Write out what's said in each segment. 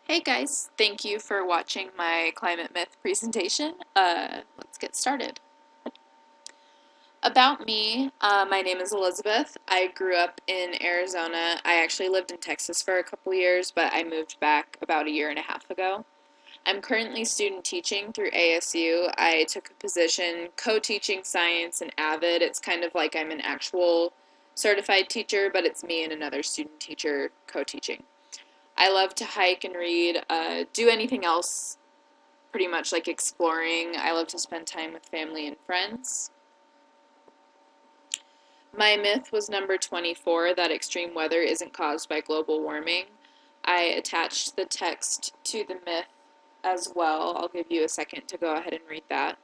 Hey guys, thank you for watching my climate myth presentation. Let's get started. About me, my name is Elizabeth. I grew up in Arizona. I actually lived in Texas for a couple years, but I moved back about a year and a half ago. I'm currently student teaching through ASU. I took a position co-teaching science and AVID. It's kind of like I'm an actual certified teacher, but it's me and another student teacher co-teaching. I love to hike and read, do anything else pretty much like exploring. I love to spend time with family and friends. My myth was number 24, that extreme weather isn't caused by global warming. I attached the text to the myth as well. I'll give you a second to go ahead and read that.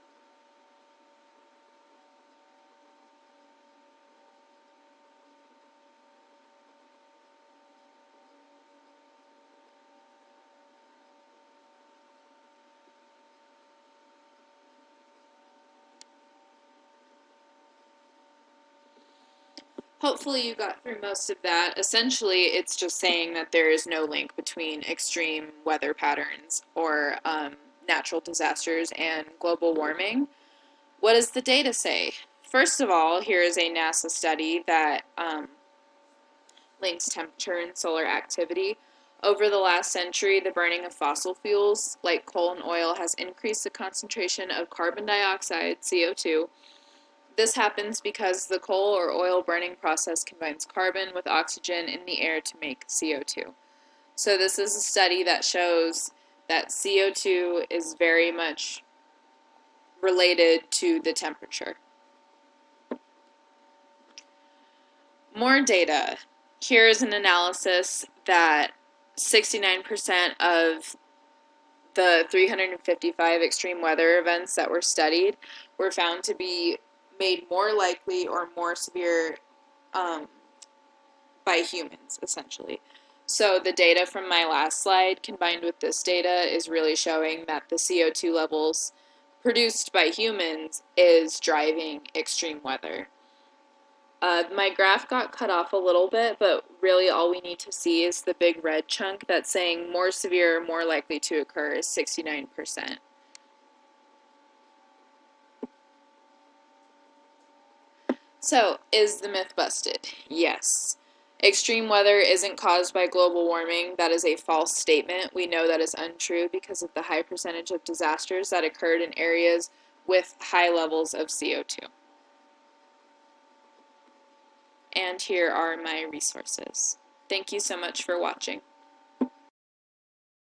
Hopefully you got through most of that. Essentially, it's just saying that there is no link between extreme weather patterns or natural disasters and global warming. What does the data say? First of all, here is a NASA study that links temperature and solar activity. Over the last century, the burning of fossil fuels like coal and oil has increased the concentration of carbon dioxide, CO2. This happens because the coal or oil burning process combines carbon with oxygen in the air to make CO2. So this is a study that shows that CO2 is very much related to the temperature. More data. Here is an analysis that 69% of the 355 extreme weather events that were studied were found to be made more likely or more severe by humans, essentially. So the data from my last slide combined with this data is really showing that the CO2 levels produced by humans is driving extreme weather. My graph got cut off a little bit, but really all we need to see is the big red chunk that's saying more severe, more likely to occur is 69%. So, is the myth busted? Yes. Extreme weather isn't caused by global warming. That is a false statement. We know that is untrue because of the high percentage of disasters that occurred in areas with high levels of CO2. And here are my resources. Thank you so much for watching.